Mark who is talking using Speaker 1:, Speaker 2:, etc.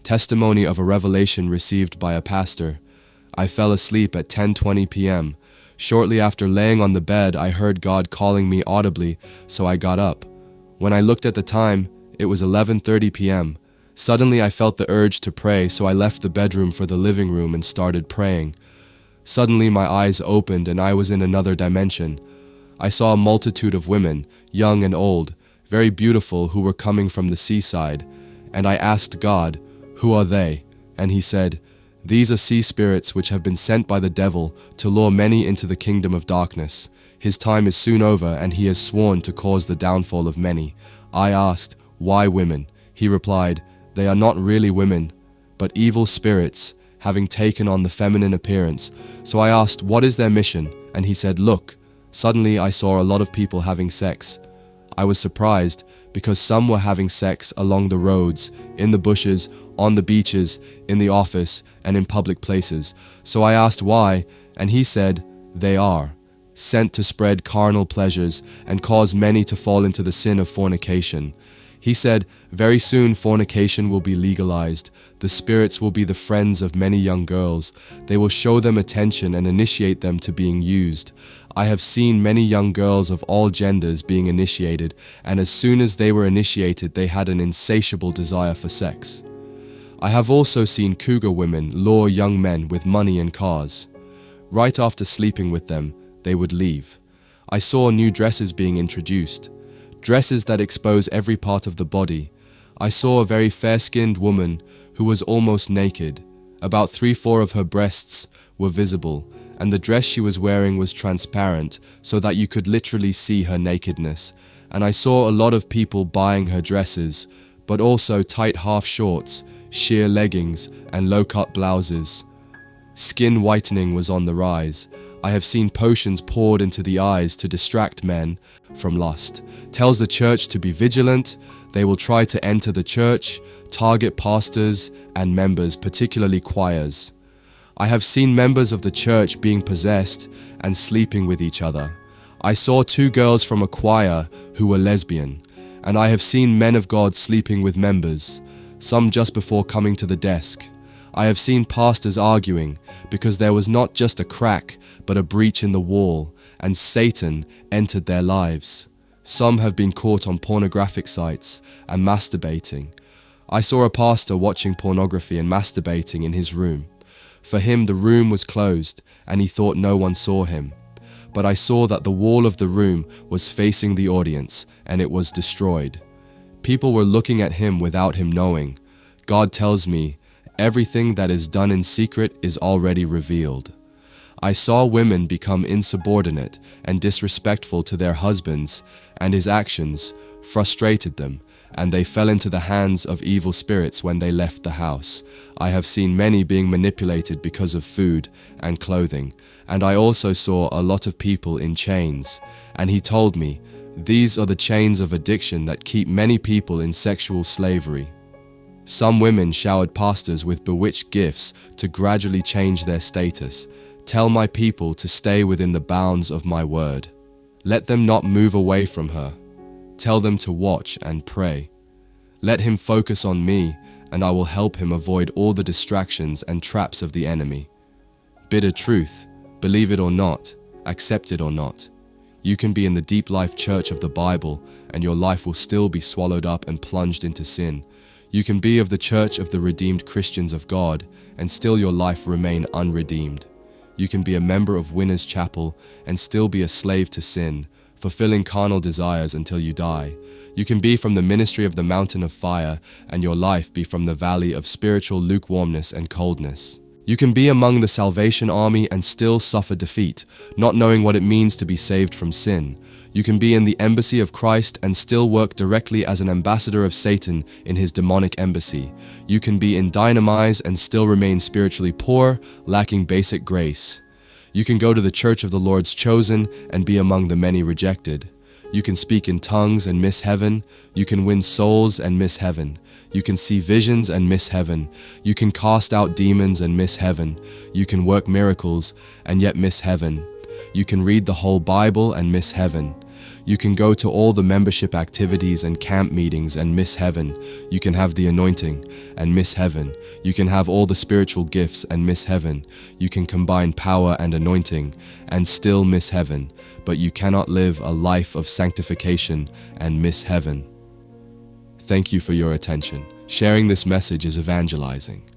Speaker 1: Testimony of a revelation received by a pastor. I fell asleep at 10:20 p.m. Shortly after laying on the bed, I heard God calling me audibly, so I got up. When I looked at the time, it was 11:30 p.m. Suddenly I felt the urge to pray, so I left the bedroom for the living room and started praying. Suddenly my eyes opened and I was in another dimension. I saw a multitude of women, young and old, very beautiful, who were coming from the seaside. And I asked God, "Who are they?" And he said, "These are sea spirits which have been sent by the devil to lure many into the kingdom of darkness. His time is soon over, and he has sworn to cause the downfall of many." I asked, "Why women?" He replied, "They are not really women, but evil spirits, having taken on the feminine appearance." So I asked, "What is their mission?" And he said, "Look." Suddenly I saw a lot of people having sex. I was surprised because some were having sex along the roads, in the bushes, on the beaches, in the office, and in public places. So I asked why, and he said, "They are sent to spread carnal pleasures and cause many to fall into the sin of fornication." He said, "Very soon fornication will be legalized. The spirits will be the friends of many young girls. They will show them attention and initiate them to being used. I have seen many young girls of all genders being initiated, and as soon as they were initiated, they had an insatiable desire for sex. I have also seen cougar women lure young men with money and cars. Right after sleeping with them, they would leave. I saw new dresses being introduced, dresses that expose every part of the body. I saw a very fair-skinned woman who was almost naked. About 3/4 of her breasts were visible, and the dress she was wearing was transparent so that you could literally see her nakedness. And I saw a lot of people buying her dresses, but also tight half shorts, sheer leggings, and low-cut blouses. Skin whitening was on the rise. I have seen potions poured into the eyes to distract men from lust. Tells the church to be vigilant. They will try to enter the church, target pastors and members, particularly choirs. I have seen members of the church being possessed and sleeping with each other. I saw 2 girls from a choir who were lesbian, and I have seen men of God sleeping with members, some just before coming to the desk. I have seen pastors arguing because there was not just a crack, but a breach in the wall, and Satan entered their lives. Some have been caught on pornographic sites and masturbating. I saw a pastor watching pornography and masturbating in his room. For him, the room was closed, and he thought no one saw him. But I saw that the wall of the room was facing the audience, and it was destroyed. People were looking at him without him knowing. God tells me, everything that is done in secret is already revealed. I saw women become insubordinate and disrespectful to their husbands, and his actions frustrated them, and they fell into the hands of evil spirits when they left the house. I have seen many being manipulated because of food and clothing, and I also saw a lot of people in chains. And he told me, these are the chains of addiction that keep many people in sexual slavery. Some women showered pastors with bewitched gifts to gradually change their status. Tell my people to stay within the bounds of my word. Let them not move away from her. Tell them to watch and pray. Let him focus on me, and I will help him avoid all the distractions and traps of the enemy. Bitter truth, believe it or not, accept it or not. You can be in the deep life church of the Bible, and your life will still be swallowed up and plunged into sin. You can be of the church of the redeemed Christians of God, and still your life remain unredeemed. You can be a member of Winners Chapel and still be a slave to sin, fulfilling carnal desires until you die. You can be from the ministry of the mountain of fire, and your life be from the valley of spiritual lukewarmness and coldness. You can be among the Salvation Army and still suffer defeat, not knowing what it means to be saved from sin. You can be in the embassy of Christ and still work directly as an ambassador of Satan in his demonic embassy. You can be in Dynamize and still remain spiritually poor, lacking basic grace. You can go to the church of the Lord's chosen and be among the many rejected. You can speak in tongues and miss heaven. You can win souls and miss heaven. You can see visions and miss heaven. You can cast out demons and miss heaven. You can work miracles and yet miss heaven. You can read the whole Bible and miss heaven. You can go to all the membership activities and camp meetings and miss heaven. You can have the anointing and miss heaven. You can have all the spiritual gifts and miss heaven. You can combine power and anointing and still miss heaven. But you cannot live a life of sanctification and miss heaven. Thank you for your attention. Sharing this message is evangelizing.